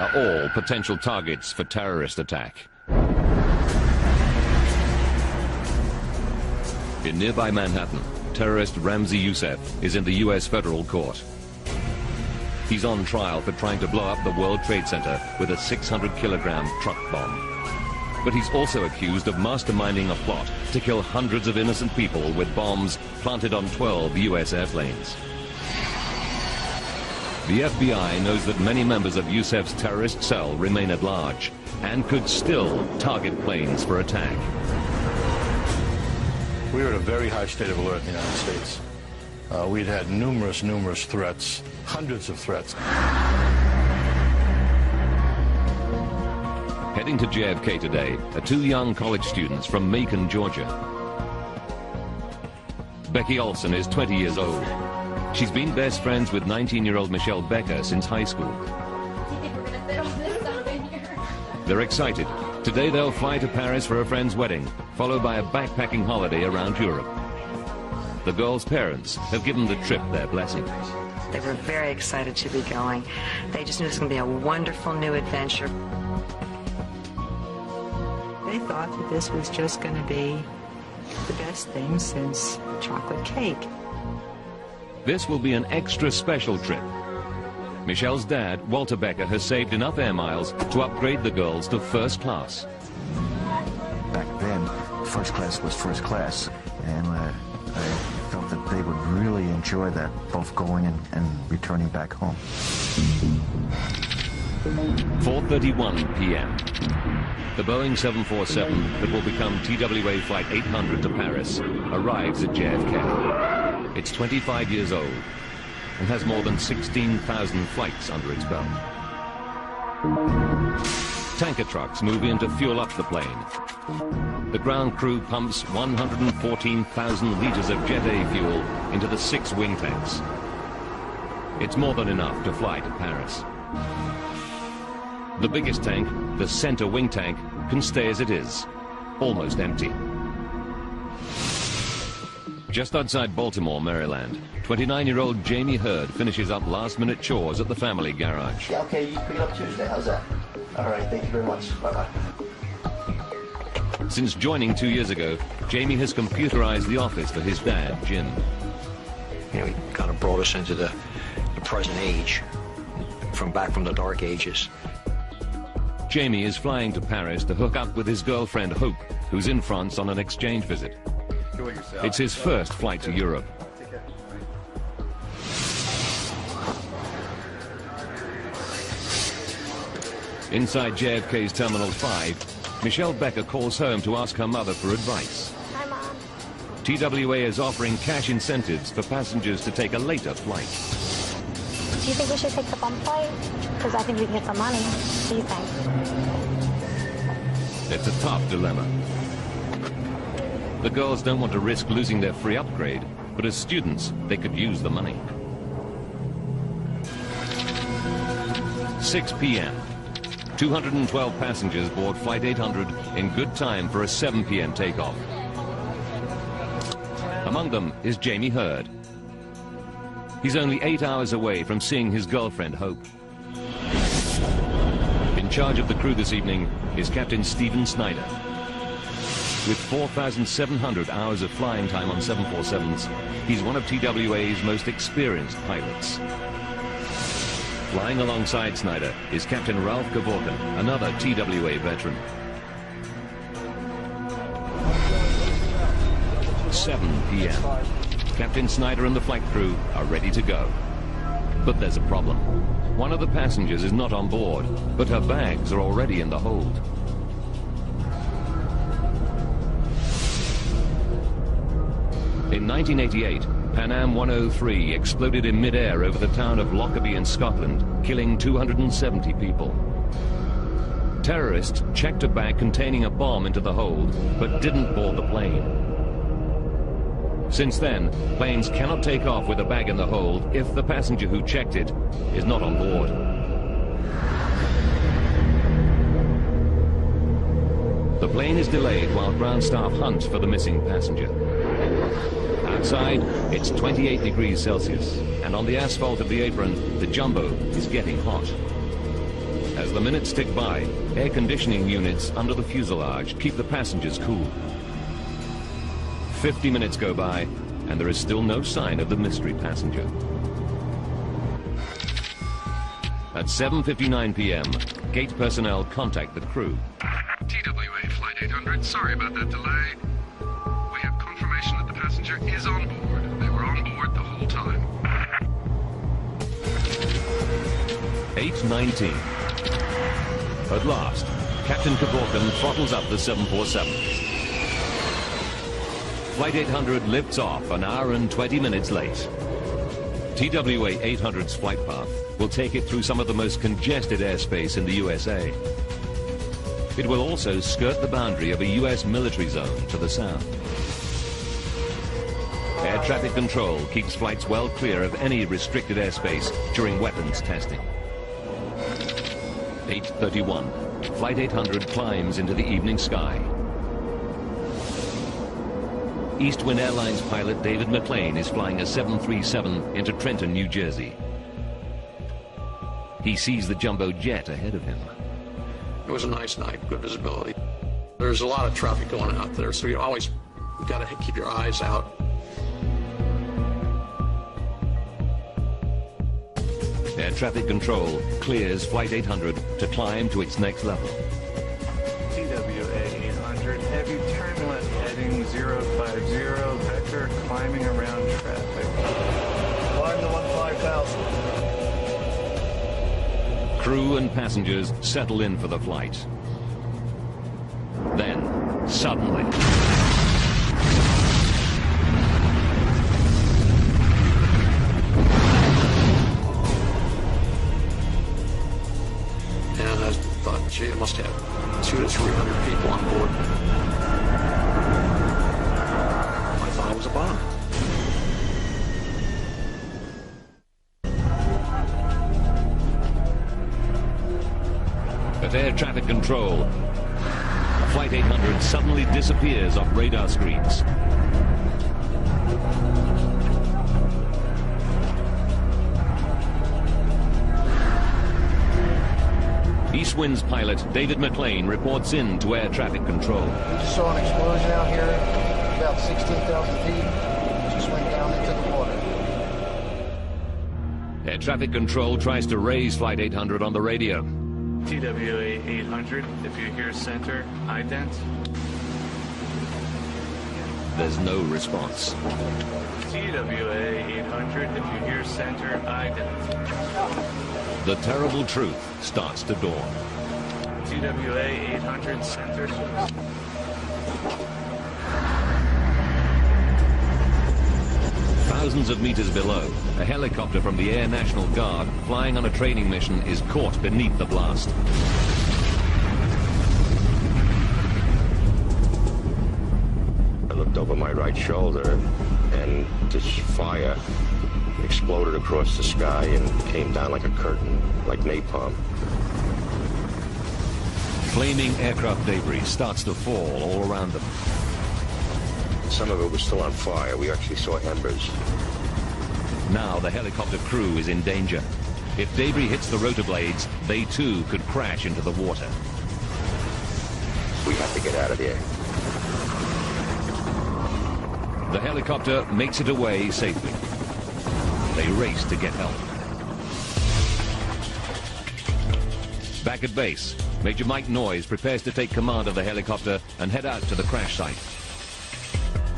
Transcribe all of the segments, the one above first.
are all potential targets for terrorist attack. In nearby Manhattan, terrorist Ramzi Youssef is in the U.S. federal court. He's on trial for trying to blow up the World Trade Center with a 600-kilogram truck bomb. But he's also accused of masterminding a plot to kill hundreds of innocent people with bombs planted on 12 U.S. airplanes. The FBI knows that many members of Youssef's terrorist cell remain at large and could still target planes for attack. We were at a very high state of alert in the United States. We'd had numerous threats, hundreds of threats. Heading to JFK today are two young college students from Macon, Georgia. Becky Olson is 20 years old. She's been best friends with 19-year-old Michelle Becker since high school. They're excited. Today they'll fly to Paris for a friend's wedding, followed by a backpacking holiday around Europe. The girls' parents have given the trip their blessing. They were very excited to be going. They just knew it was going to be a wonderful new adventure. They thought that this was just going to be the best thing since chocolate cake. This will be an extra special trip. Michelle's dad, Walter Becker, has saved enough air miles to upgrade the girls to first class. Back then, first class was first class, and I felt that they would really enjoy that, both going and returning back home. 4:31 p.m. The Boeing 747 that will become TWA Flight 800 to Paris arrives at JFK. It's 25 years old and has more than 16,000 flights under its belt. Tanker trucks move in to fuel up the plane. The ground crew pumps 114,000 liters of Jet A fuel into the 6 wing tanks. It's more than enough to fly to Paris. The biggest tank, the center wing tank, can stay as it is, almost empty. Just outside Baltimore, Maryland, 29-year-old Jamie Hurd finishes up last-minute chores at the family garage. Yeah, okay, you pick it up Tuesday. How's that? All right, thank you very much. Bye-bye. Since joining 2 years ago, Jamie has computerized the office for his dad, Jim. You know, he kind of brought us into the present age, back from the dark ages. Jamie is flying to Paris to hook up with his girlfriend, Hope, who's in France on an exchange visit. It's his first flight to Europe. Inside JFK's Terminal 5, Michelle Becker calls home to ask her mother for advice. Hi, Mom. TWA is offering cash incentives for passengers to take a later flight. Do you think we should take the bump flight? Because I think we can get some money. What do you think? It's a tough dilemma. The girls don't want to risk losing their free upgrade, but as students, they could use the money. 6 p.m. 212 passengers board Flight 800 in good time for a 7 p.m. takeoff. Among them is Jamie Hurd. He's only 8 hours away from seeing his girlfriend, Hope. In charge of the crew this evening is Captain Stephen Snyder. With 4,700 hours of flying time on 747s, he's one of TWA's most experienced pilots. Flying alongside Snyder is Captain Ralph Kevorkian, another TWA veteran. 7 p.m. Captain Snyder and the flight crew are ready to go. But there's a problem. One of the passengers is not on board, but her bags are already in the hold. In 1988, Pan Am 103 exploded in mid-air over the town of Lockerbie in Scotland, killing 270 people. Terrorists checked a bag containing a bomb into the hold, but didn't board the plane. Since then, planes cannot take off with a bag in the hold if the passenger who checked it is not on board. The plane is delayed while ground staff hunt for the missing passenger. Outside, it's 28 degrees Celsius, and on the asphalt of the apron, the jumbo is getting hot. As the minutes tick by, air conditioning units under the fuselage keep the passengers cool. 50 minutes go by, and there is still no sign of the mystery passenger. At 7:59 p.m., gate personnel contact the crew. TWA Flight 800, sorry about that delay. We have confirmation that the passenger is on board. They were on board the whole time. 8:19. At last, Captain Kevorkian throttles up the 747. Flight 800 lifts off an hour and 20 minutes late. TWA 800's flight path will take it through some of the most congested airspace in the USA. It will also skirt the boundary of a US military zone to the south. Air traffic control keeps flights well clear of any restricted airspace during weapons testing. 8:31. Flight 800 climbs into the evening sky. Eastwind Airlines pilot David McLean is flying a 737 into Trenton, New Jersey. He sees the jumbo jet ahead of him. It was a nice night, good visibility. There's a lot of traffic going out there, so you've got to keep your eyes out. Air traffic control clears Flight 800 to climb to its next level. TWA 800, heavy turn left heading 050, vector climbing around traffic. Climb to 15,000. Crew and passengers settle in for the flight. Then, suddenly... And I thought, gee, it must have 200 to 300 people on board. I thought it was a bomb. At air traffic control, Flight 800 suddenly disappears off radar screens. Eastwind's pilot David McLean reports in to air traffic control. We just saw an explosion out here, about 16,000 feet. Just went down into the water. Air traffic control tries to raise Flight 800 on the radio. TWA 800, if you hear center, ident. There's no response. TWA 800, if you hear center, ident. The terrible truth starts to dawn. TWA 800, center. Thousands of meters below, a helicopter from the Air National Guard flying on a training mission is caught beneath the blast. I looked over my right shoulder, and this fire exploded across the sky and came down like a curtain, like napalm. Flaming aircraft debris starts to fall all around them. Some of it was still on fire. We actually saw embers. Now the helicopter crew is in danger. If debris hits the rotor blades, they too could crash into the water. We have to get out of here. The helicopter makes it away safely. They race to get help. Back at base, Major Mike Noyes prepares to take command of the helicopter and head out to the crash site.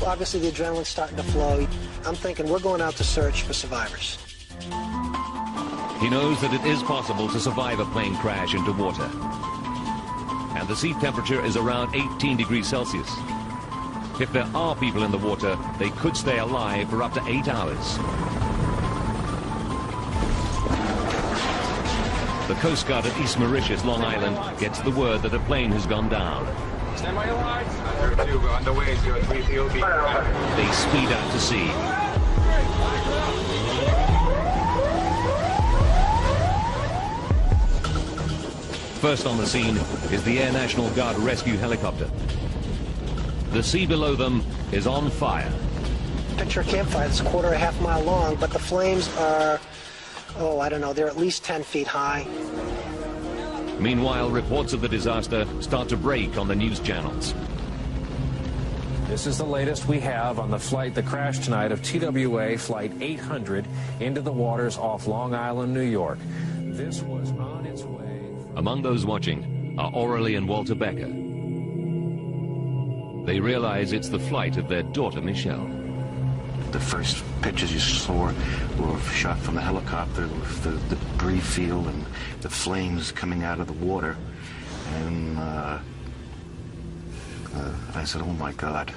Obviously, the adrenaline's starting to flow. I'm thinking we're going out to search for survivors. He knows that it is possible to survive a plane crash into water. And the sea temperature is around 18 degrees Celsius. If there are people in the water, they could stay alive for up to 8 hours. The Coast Guard at East Mauritius, Long Island, gets the word that a plane has gone down. Stand by your lines. 02, we're on the way, 03 POB. They speed out to sea. First on the scene is the Air National Guard rescue helicopter. The sea below them is on fire. Picture a campfire that's a quarter or a half mile long, but the flames are, oh, I don't know, they're at least 10 feet high. Meanwhile, reports of the disaster start to break on the news channels. This is the latest we have on the flight that crashed tonight of TWA Flight 800 into the waters off Long Island, New York. This was on its way. Among those watching are Aurelie and Walter Becker. They realize it's the flight of their daughter, Michelle. The first pictures you saw were shot from the helicopter with the debris field and the flames coming out of the water. And I said, oh my God.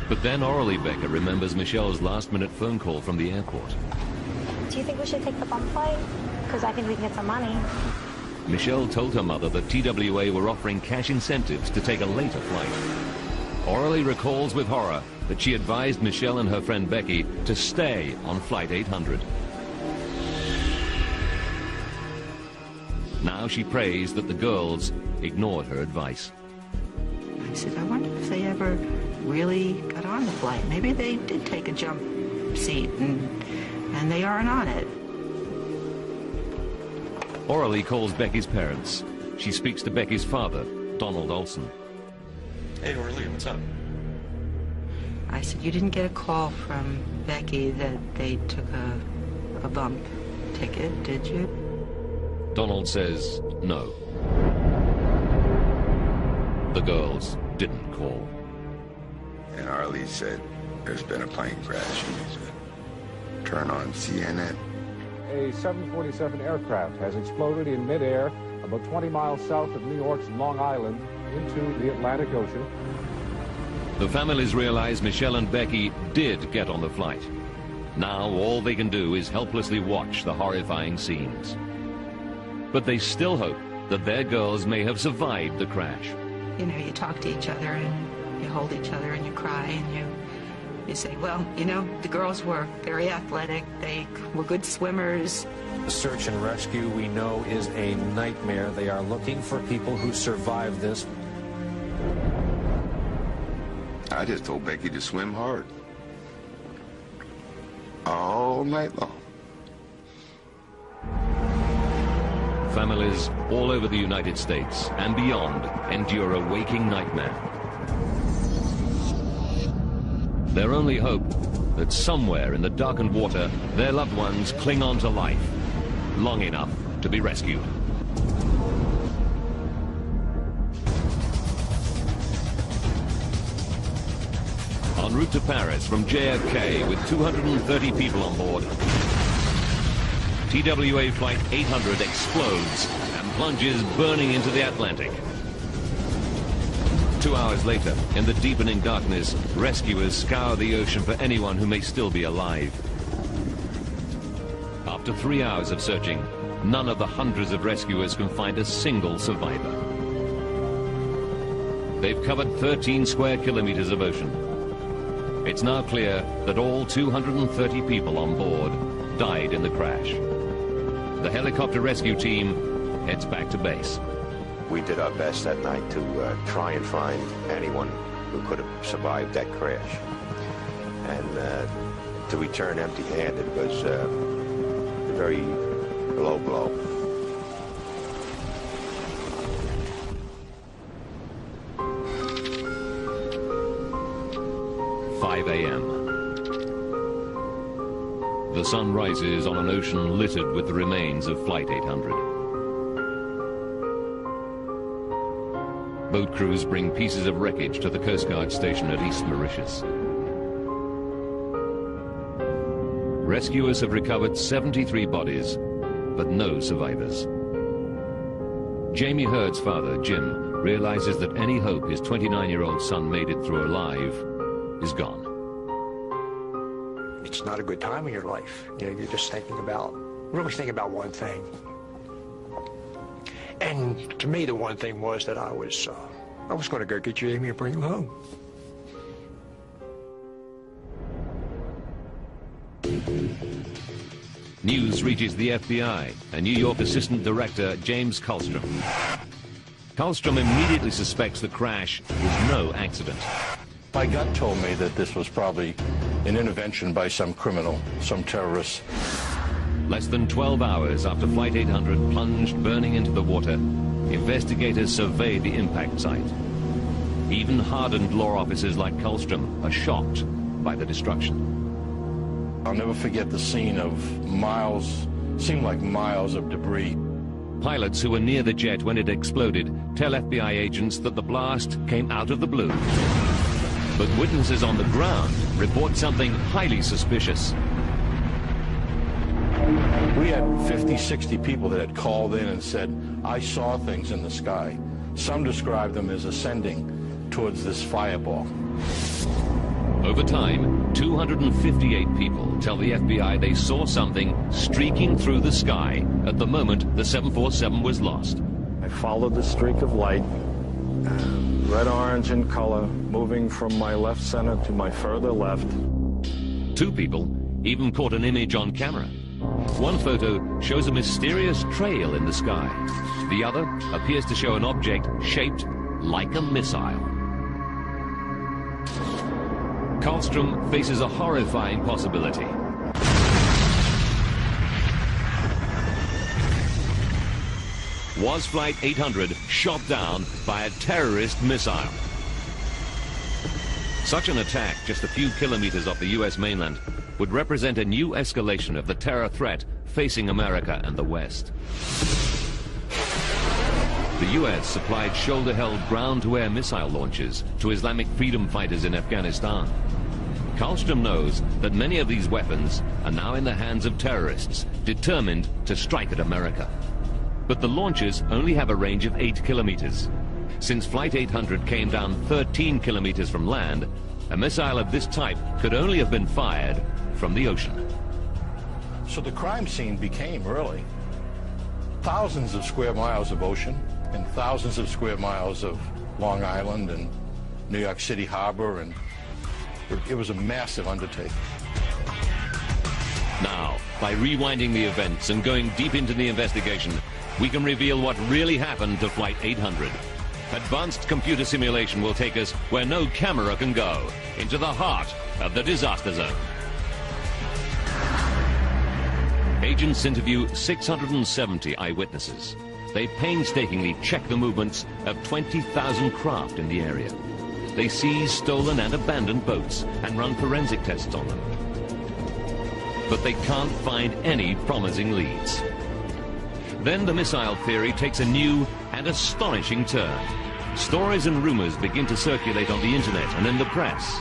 But then Aurelie Becker remembers Michelle's last-minute phone call from the airport. Do you think we should take the bump flight? Because I think we can get some money. Michelle told her mother that TWA were offering cash incentives to take a later flight. Aurelie recalls with horror that she advised Michelle and her friend Becky to stay on Flight 800. Now she prays that the girls ignored her advice. I said, I wonder if they ever really got on the flight. Maybe they did take a jump seat and they aren't on it. Aurelie calls Becky's parents. She speaks to Becky's father, Donald Olson. Hey, Aurelie, what's up? I said, you didn't get a call from Becky that they took a bump ticket, did you? Donald says no. The girls didn't call. And Arlie said, there's been a plane crash. And he said, turn on CNN. A 747 aircraft has exploded in midair about 20 miles south of New York's Long Island into the Atlantic Ocean. The families realize Michelle and Becky did get on the flight. Now all they can do is helplessly watch the horrifying scenes. But they still hope that their girls may have survived the crash. You know, you talk to each other and you hold each other and you cry and you say, well, you know, the girls were very athletic. They were good swimmers. The search and rescue, we know, is a nightmare. They are looking for people who survived this. I just told Becky to swim hard. All night long. Families all over the United States and beyond endure a waking nightmare. Their only hope that somewhere in the darkened water, their loved ones cling on to life, long enough to be rescued. En route to Paris from JFK with 230 people on board, TWA Flight 800 explodes and plunges burning into the Atlantic. 2 hours later, in the deepening darkness, rescuers scour the ocean for anyone who may still be alive. After 3 hours of searching, none of the hundreds of rescuers can find a single survivor. They've covered 13 square kilometers of ocean. It's now clear that all 230 people on board died in the crash. The helicopter rescue team heads back to base. We did our best that night to try and find anyone who could have survived that crash. And to return empty-handed was a very low blow. A.m. The sun rises on an ocean littered with the remains of Flight 800. Boat crews bring pieces of wreckage to the Coast Guard station at East Mauritius. Rescuers have recovered 73 bodies, but no survivors. Jamie Hurd's father, Jim, realizes that any hope his 29-year-old son made it through alive is gone. It's not a good time in your life. You know, you're just really thinking about one thing. And to me, the one thing was that I was going to go get you, Amy, and bring you home. News reaches the FBI and New York Assistant Director James Kallstrom. Kallstrom immediately suspects the crash was no accident. My gut told me that this was probably an intervention by some criminal, some terrorist. Less than 12 hours after Flight 800 plunged burning into the water, investigators surveyed the impact site. Even hardened law officers like Kullstrom are shocked by the destruction. I'll never forget the scene of miles, seemed like miles of debris. Pilots who were near the jet when it exploded tell FBI agents that the blast came out of the blue. But witnesses on the ground report something highly suspicious. We had 50, 60 people that had called in and said, I saw things in the sky. Some described them as ascending towards this fireball. Over time, 258 people tell the FBI they saw something streaking through the sky at the moment the 747 was lost. I followed the streak of light, red-orange in color, moving from my left center to my further left. 2 people even caught an image on camera. One photo shows a mysterious trail in the sky. The other appears to show an object shaped like a missile. Kullstrom faces a horrifying possibility. Was Flight 800 shot down by a terrorist missile? Such an attack just a few kilometers off the US mainland would represent a new escalation of the terror threat facing America and the West. The US supplied shoulder-held ground-to-air missile launches to Islamic freedom fighters in Afghanistan. Kullstrom knows that many of these weapons are now in the hands of terrorists determined to strike at America. But the launches only have a range of 8 kilometers. Since Flight 800 came down 13 kilometers from land, a missile of this type could only have been fired from the ocean. So the crime scene became really thousands of square miles of ocean and thousands of square miles of Long Island and New York City Harbor, and it was a massive undertaking. Now, by rewinding the events and going deep into the investigation, we can reveal what really happened to Flight 800. Advanced computer simulation will take us where no camera can go, into the heart of the disaster zone. Agents interview 670 eyewitnesses. They painstakingly check the movements of 20,000 craft in the area. They seize stolen and abandoned boats and run forensic tests on them. But they can't find any promising leads. Then the missile theory takes a new and astonishing turn. Stories and rumors begin to circulate on the internet and in the press.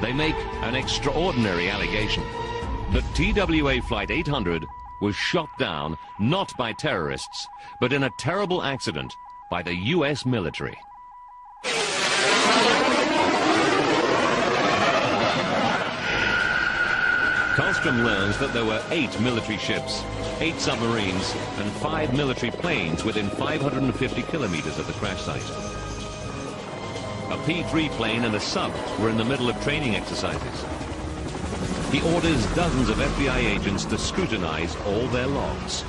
They make an extraordinary allegation that TWA Flight 800 was shot down not by terrorists, but in a terrible accident by the US military. Kullstrom learns that there were 8 military ships, 8 submarines, and 5 military planes within 550 kilometers of the crash site. A P-3 plane and a sub were in the middle of training exercises. He orders dozens of FBI agents to scrutinize all their logs.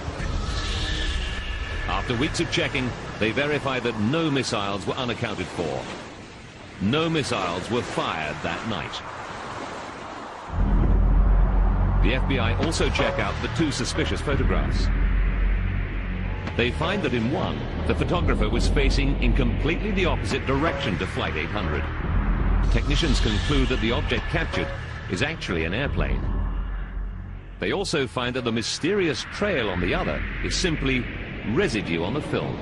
After weeks of checking, they verify that no missiles were unaccounted for. No missiles were fired that night. The FBI also check out the 2 suspicious photographs. They find that in one, the photographer was facing in completely the opposite direction to Flight 800. Technicians conclude that the object captured is actually an airplane. They also find that the mysterious trail on the other is simply residue on the film.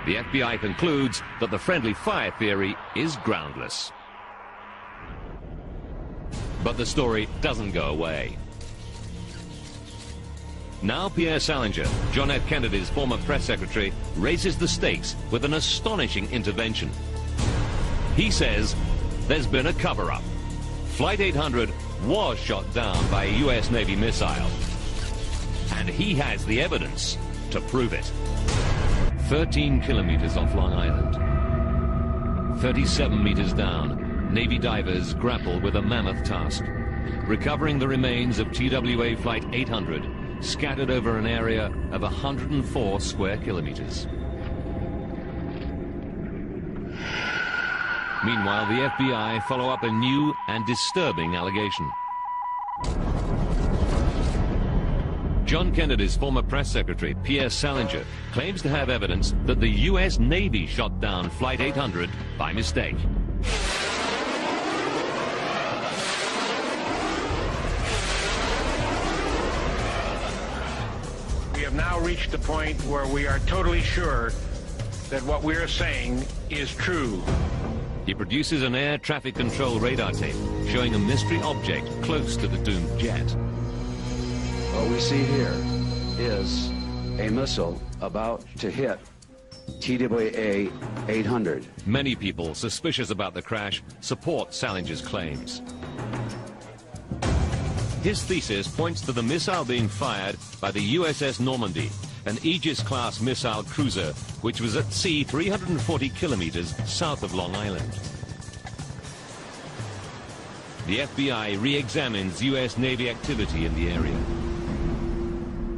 The FBI concludes that the friendly fire theory is groundless. But the story doesn't go away. Now Pierre Salinger, John F. Kennedy's former press secretary, raises the stakes with an astonishing intervention. He says there's been a cover-up. Flight 800 was shot down by a US Navy missile. And he has the evidence to prove it. 13 kilometers off Long Island. 37 meters down, Navy divers grapple with a mammoth task, recovering the remains of TWA Flight 800, scattered over an area of 104 square kilometers. Meanwhile, the FBI follow up a new and disturbing allegation. John Kennedy's former press secretary, Pierre Salinger, claims to have evidence that the U.S. Navy shot down Flight 800 by mistake. We have now reached the point where we are totally sure that what we are saying is true. He produces an air traffic control radar tape showing a mystery object close to the doomed jet. What we see here is a missile about to hit TWA 800. Many people suspicious about the crash support Salinger's claims. His thesis points to the missile being fired by the USS Normandy, an Aegis-class missile cruiser, which was at sea 340 kilometers south of Long Island. The FBI re-examines U.S. Navy activity in the area.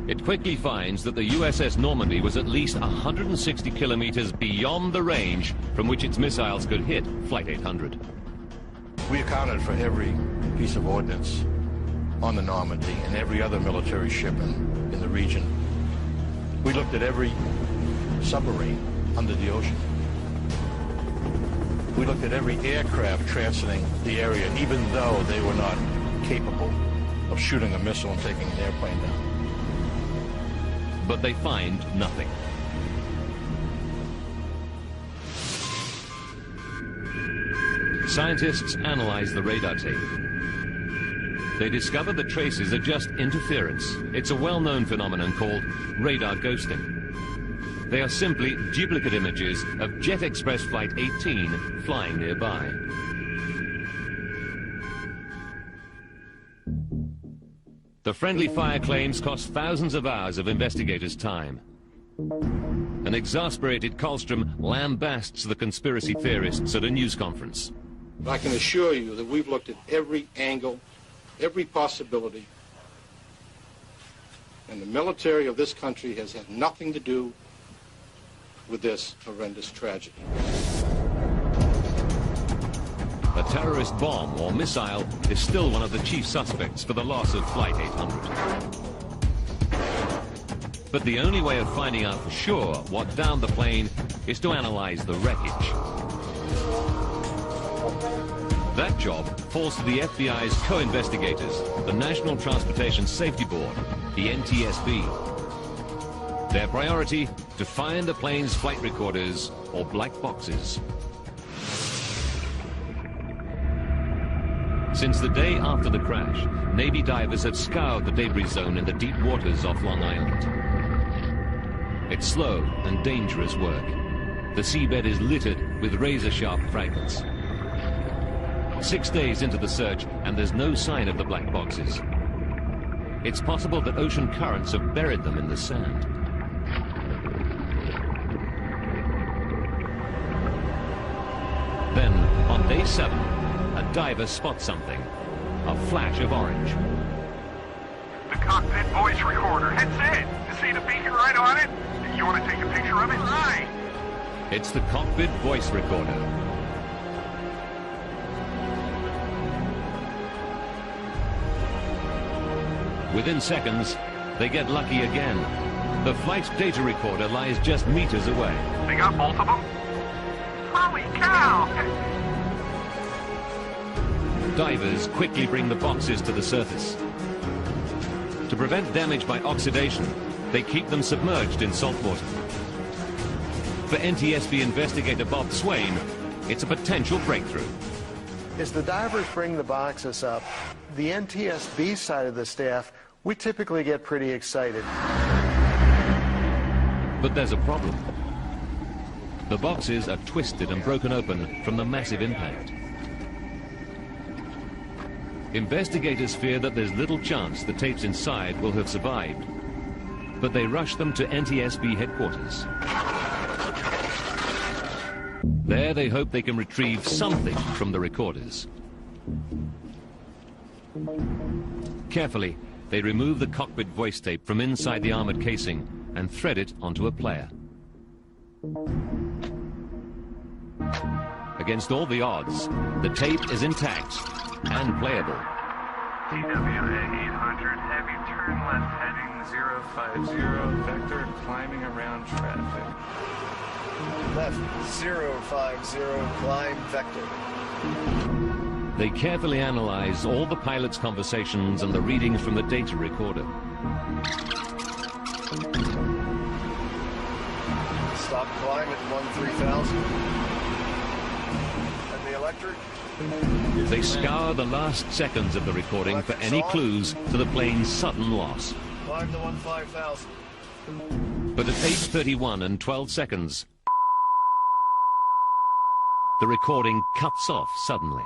It quickly finds that the USS Normandy was at least 160 kilometers beyond the range from which its missiles could hit Flight 800. We accounted for every piece of ordnance on the Normandy and every other military ship in the region. We looked at every submarine under the ocean. We looked at every aircraft transiting the area, even though they were not capable of shooting a missile and taking an airplane down. But they find nothing. Scientists analyze the radar tape. They discover the traces are just interference. It's a well-known phenomenon called radar ghosting. They are simply duplicate images of Jet Express Flight 18 flying nearby. The friendly fire claims cost thousands of hours of investigators' time. An exasperated Colstrom lambasts the conspiracy theorists at a news conference. I can assure you that we've looked at every angle, every possibility, and the military of this country has had nothing to do with this horrendous tragedy. A terrorist bomb or missile is still one of the chief suspects for the loss of Flight 800. But the only way of finding out for sure what downed the plane is to analyze the wreckage. That job falls to the FBI's co-investigators, the National Transportation Safety Board, the NTSB. Their priority, to find the plane's flight recorders or black boxes. Since the day after the crash, Navy divers had scoured the debris zone in the deep waters off Long Island. It's slow and dangerous work. The seabed is littered with razor-sharp fragments. 6 days into the search, and there's no sign of the black boxes. It's possible that ocean currents have buried them in the sand. Then, on day 7, a diver spots something. A flash of orange. The cockpit voice recorder. That's it. You see the beacon right on it? You want to take a picture of it? Right. It's the cockpit voice recorder. Within seconds, they get lucky again. The flight's data recorder lies just meters away. They got both of them? Holy cow! Divers quickly bring the boxes to the surface. To prevent damage by oxidation, they keep them submerged in salt water. For NTSB investigator Bob Swain, it's a potential breakthrough. As the divers bring the boxes up, the NTSB side of the staff, we typically get pretty excited. But there's a problem. The boxes are twisted and broken open from the massive impact. Investigators fear that there's little chance the tapes inside will have survived, but they rush them to NTSB headquarters. There they hope they can retrieve something from the recorders. Carefully, they remove the cockpit voice tape from inside the armored casing and thread it onto a player. Against all the odds, the tape is intact and playable. TWA 800, heavy turn left heading 050, vector climbing around traffic. Left 050, climb vector. They carefully analyze all the pilot's conversations and the readings from the data recorder. Stop climb at 13,000. And the electric? They scour the last seconds of the recording for any clues to the plane's sudden loss. Climb to 15,000. But at 8:31 and 12 seconds, the recording cuts off suddenly.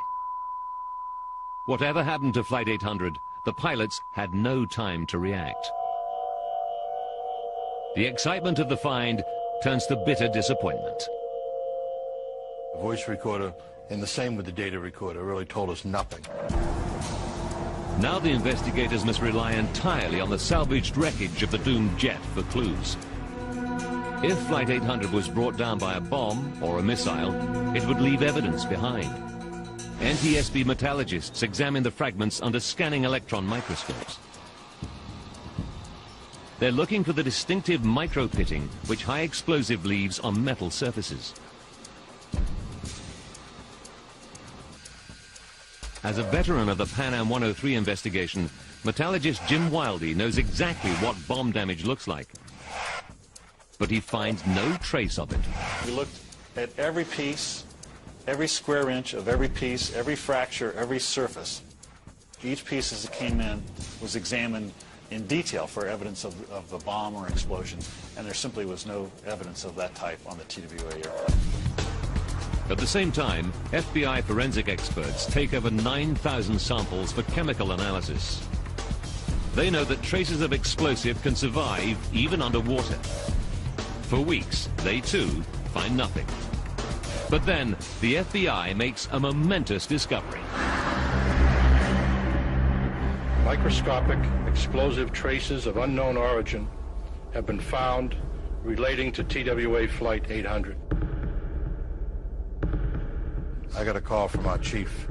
Whatever happened to Flight 800, the pilots had no time to react. The excitement of the find turns to bitter disappointment. The voice recorder, and the same with the data recorder, really told us nothing. Now the investigators must rely entirely on the salvaged wreckage of the doomed jet for clues. If Flight 800 was brought down by a bomb or a missile, it would leave evidence behind. NTSB metallurgists examine the fragments under scanning electron microscopes. They're looking for the distinctive micro-pitting which high explosive leaves on metal surfaces. As a veteran of the Pan Am 103 investigation, metallurgist Jim Wildey knows exactly what bomb damage looks like. But he finds no trace of it. We looked at every piece, every square inch of every piece, every fracture, every surface. Each piece as it came in was examined in detail for evidence of a bomb or explosion, and there simply was no evidence of that type on the TWA aircraft. At the same time, FBI forensic experts take over 9,000 samples for chemical analysis. They know that traces of explosive can survive even underwater. For weeks, they too find nothing. But then, the FBI makes a momentous discovery. Microscopic explosive traces of unknown origin have been found relating to TWA Flight 800. I got a call from our chief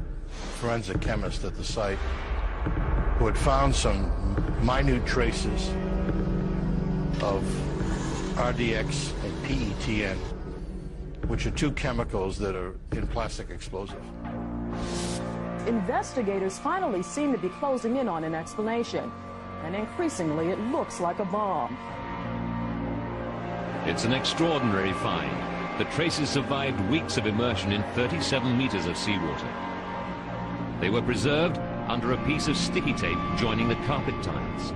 forensic chemist at the site who had found some minute traces of RDX and PETN, which are two chemicals that are in plastic explosive. Investigators finally seem to be closing in on an explanation, and increasingly it looks like a bomb. It's an extraordinary find. The traces survived weeks of immersion in 37 meters of seawater. They were preserved under a piece of sticky tape joining the carpet tiles.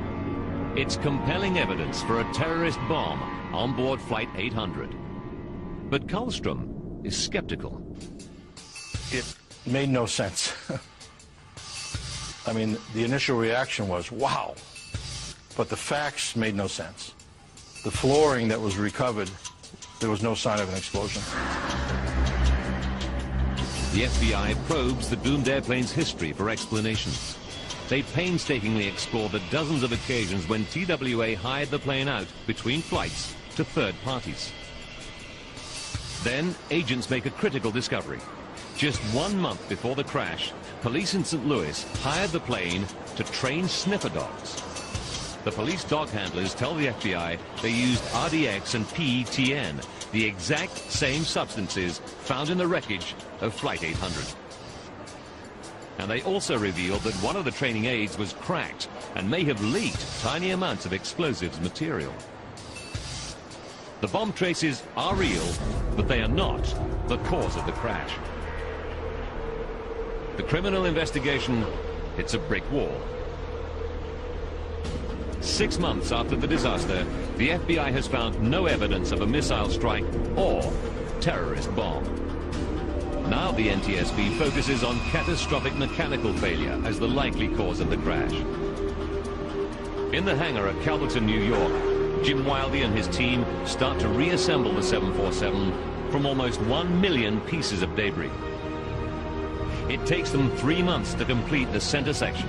It's compelling evidence for a terrorist bomb on board Flight 800. But Karlstrom is skeptical. It made no sense. I mean, the initial reaction was, wow, but the facts made no sense. The flooring that was recovered, there was no sign of an explosion. The FBI probes the doomed airplane's history for explanations. They painstakingly explore the dozens of occasions when TWA hired the plane out between flights to third parties. Then, agents make a critical discovery. Just 1 month before the crash, police in St. Louis hired the plane to train sniffer dogs. The police dog handlers tell the FBI they used RDX and PETN, the exact same substances found in the wreckage of Flight 800. And they also revealed that one of the training aids was cracked and may have leaked tiny amounts of explosives material. The bomb traces are real, but they are not the cause of the crash. The criminal investigation hits a brick wall. 6 months after the disaster, the FBI has found no evidence of a missile strike or terrorist bomb. Now the NTSB focuses on catastrophic mechanical failure as the likely cause of the crash. In the hangar at Calverton, New York, Jim Wildey and his team start to reassemble the 747 from almost 1 million pieces of debris. It takes them 3 months to complete the center section.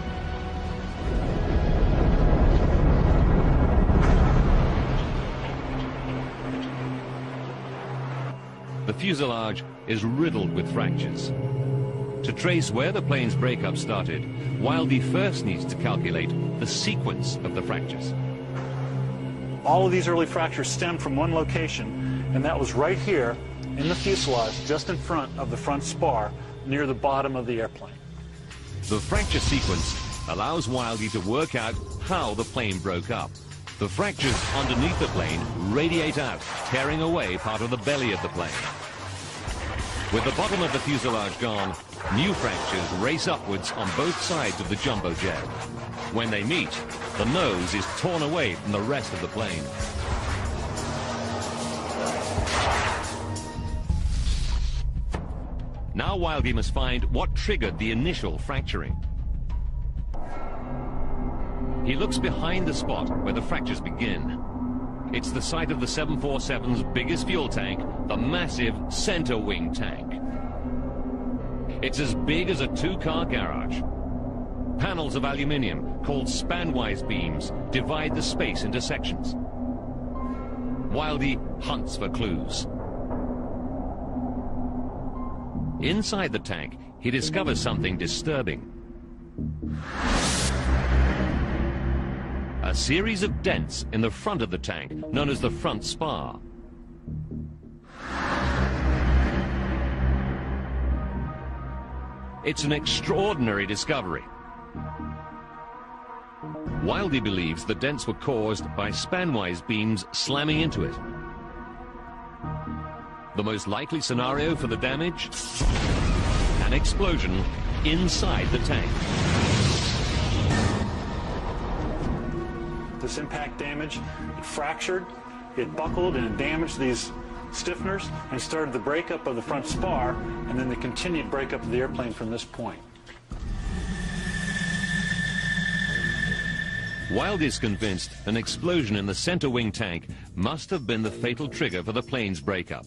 The fuselage is riddled with fractures. To trace where the plane's breakup started, Wildey first needs to calculate the sequence of the fractures. All of these early fractures stem from one location, and that was right here in the fuselage, just in front of the front spar, near the bottom of the airplane. The fracture sequence allows Wildey to work out how the plane broke up. The fractures underneath the plane radiate out, tearing away part of the belly of the plane. With the bottom of the fuselage gone, new fractures race upwards on both sides of the jumbo jet. When they meet, the nose is torn away from the rest of the plane. Now Wildey must find what triggered the initial fracturing. He looks behind the spot where the fractures begin. It's the site of the 747's biggest fuel tank, the massive center wing tank. It's as big as a two-car garage. Panels of aluminium, called spanwise beams, divide the space into sections. Wildey hunts for clues. Inside the tank, he discovers something disturbing. A series of dents in the front of the tank, known as the front spar. It's an extraordinary discovery. Wildey believes the dents were caused by spanwise beams slamming into it. The most likely scenario for the damage? An explosion inside the tank. This impact damage, it fractured, it buckled, and it damaged these stiffeners and started the breakup of the front spar, and then the continued breakup of the airplane from this point. Wildey's convinced an explosion in the center wing tank must have been the fatal trigger for the plane's breakup.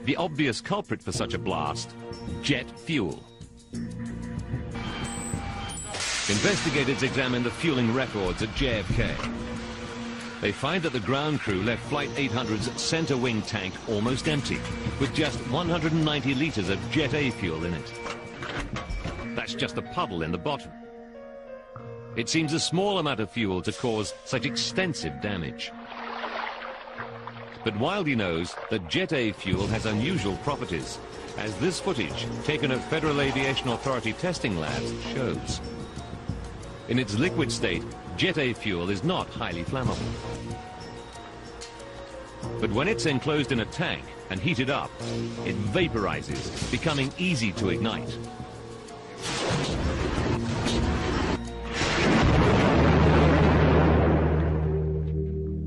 The obvious culprit for such a blast, jet fuel. Investigators examine the fueling records at JFK. They find that the ground crew left Flight 800's center wing tank almost empty, with just 190 liters of Jet A fuel in it. That's just a puddle in the bottom. It seems a small amount of fuel to cause such extensive damage. But Wildey knows that Jet A fuel has unusual properties, as this footage, taken at Federal Aviation Authority testing labs, shows. In its liquid state, Jet A fuel is not highly flammable. But when it's enclosed in a tank and heated up, it vaporizes, becoming easy to ignite.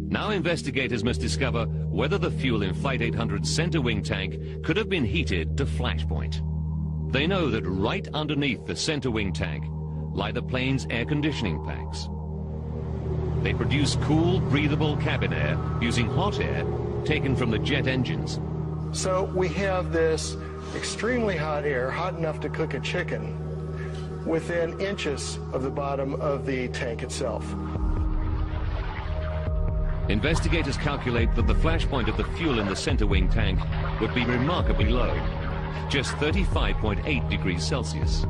Now investigators must discover whether the fuel in Flight 800's center wing tank could have been heated to flashpoint. They know that right underneath the center wing tank lie the plane's air conditioning packs. They produce cool, breathable cabin air using hot air taken from the jet engines. So we have this extremely hot air, hot enough to cook a chicken, within inches of the bottom of the tank itself. Investigators calculate that the flash point of the fuel in the center wing tank would be remarkably low, just 35.8 degrees Celsius.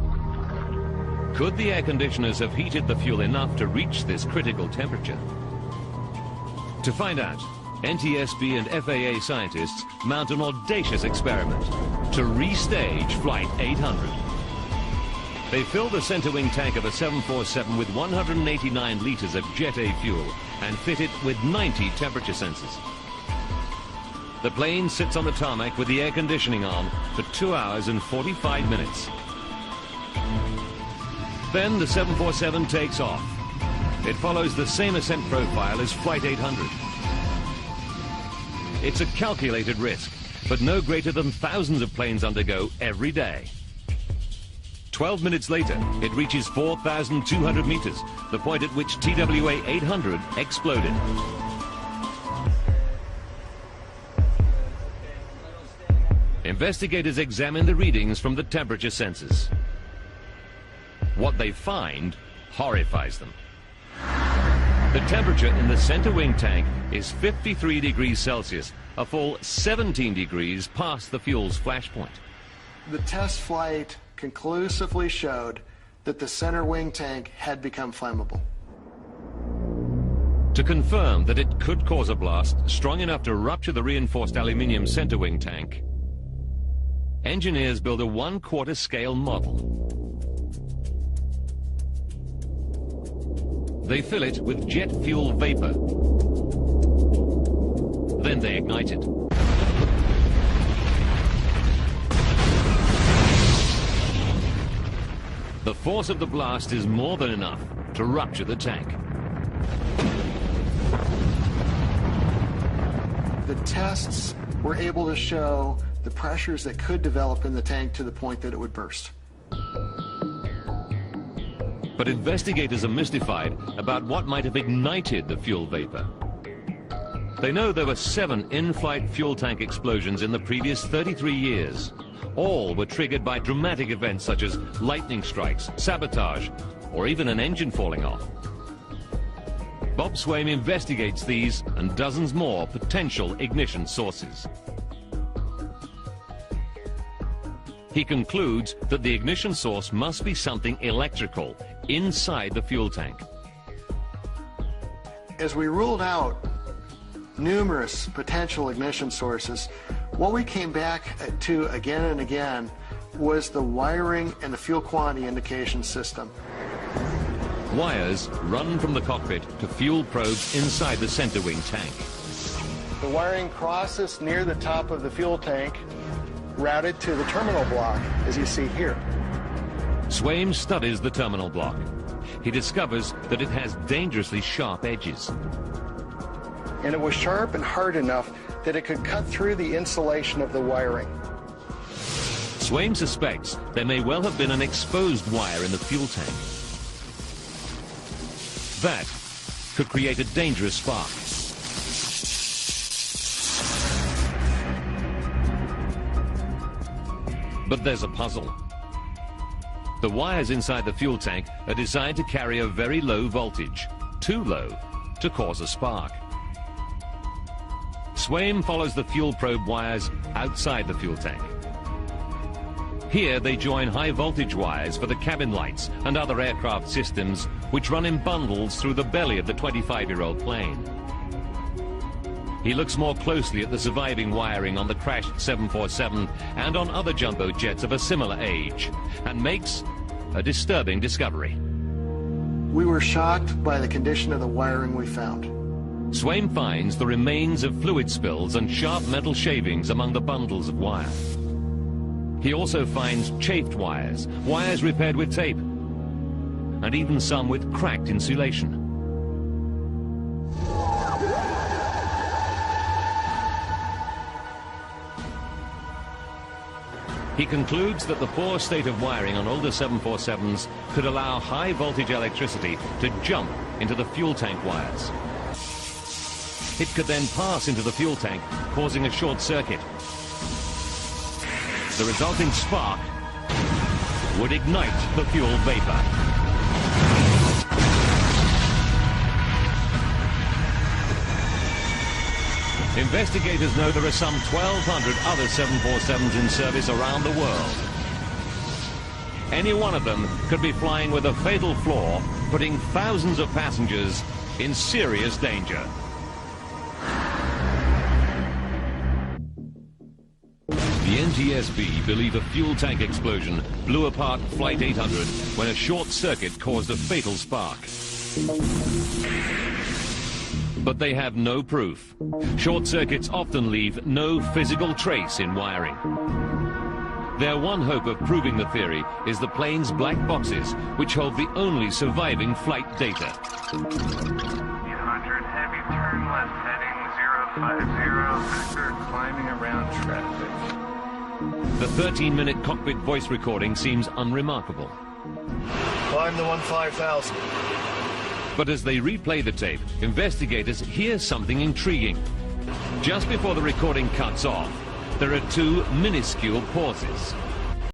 Could the air conditioners have heated the fuel enough to reach this critical temperature? To find out, NTSB and FAA scientists mount an audacious experiment to restage Flight 800. They fill the center wing tank of a 747 with 189 liters of Jet A fuel and fit it with 90 temperature sensors. The plane sits on the tarmac with the air conditioning on for 2 hours and 45 minutes. Then the 747 takes off. It follows the same ascent profile as Flight 800. It's a calculated risk, but no greater than thousands of planes undergo every day. 12 minutes later, it reaches 4,200 meters, the point at which TWA 800 exploded. Investigators examine the readings from the temperature sensors. What they find horrifies them. The temperature in the center wing tank is 53 degrees Celsius, a full 17 degrees past the fuel's flash point. The test flight conclusively showed that the center wing tank had become flammable. To confirm that it could cause a blast strong enough to rupture the reinforced aluminium center wing tank, engineers build a 1/4 scale model. They fill it with jet fuel vapor. Then they ignite it. The force of the blast is more than enough to rupture the tank. The tests were able to show the pressures that could develop in the tank to the point that it would burst. But investigators are mystified about what might have ignited the fuel vapor. They know there were 7 in-flight fuel tank explosions in the previous 33 years. All were triggered by dramatic events such as lightning strikes, sabotage, or even an engine falling off. Bob Swaim investigates these and dozens more potential ignition sources. He concludes that the ignition source must be something electrical inside the fuel tank. As we ruled out numerous potential ignition sources, what we came back to again and again was the wiring and the fuel quantity indication system. Wires run from the cockpit to fuel probes inside the center wing tank. The wiring crosses near the top of the fuel tank, routed to the terminal block, as you see here. Swaim studies the terminal block. He discovers that it has dangerously sharp edges. And it was sharp and hard enough that it could cut through the insulation of the wiring. Swaim suspects there may well have been an exposed wire in the fuel tank. That could create a dangerous spark. But there's a puzzle. The wires inside the fuel tank are designed to carry a very low voltage, too low to cause a spark. Swaim follows the fuel probe wires outside the fuel tank. Here they join high voltage wires for the cabin lights and other aircraft systems which run in bundles through the belly of the 25-year-old plane. He looks more closely at the surviving wiring on the crashed 747 and on other jumbo jets of a similar age and makes a disturbing discovery. We were shocked by the condition of the wiring we found. Swaim finds the remains of fluid spills and sharp metal shavings among the bundles of wire. He also finds chafed wires, wires repaired with tape, and even some with cracked insulation. He concludes that the poor state of wiring on older 747s could allow high voltage electricity to jump into the fuel tank wires. It could then pass into the fuel tank, causing a short circuit. The resulting spark would ignite the fuel vapor. Investigators know there are some 1,200 other 747s in service around the world. Any one of them could be flying with a fatal flaw, putting thousands of passengers in serious danger. The NTSB believe a fuel tank explosion blew apart Flight 800 when a short circuit caused a fatal spark. But they have no proof. Short circuits often leave no physical trace in wiring. Their one hope of proving the theory is the plane's black boxes, which hold the only surviving flight data. 800, heavy turn left heading 050, Victor climbing around traffic. The 13-minute cockpit voice recording seems unremarkable. Climb the 15,000. But as they replay the tape, investigators hear something intriguing. Just before the recording cuts off, there are 2 minuscule pauses.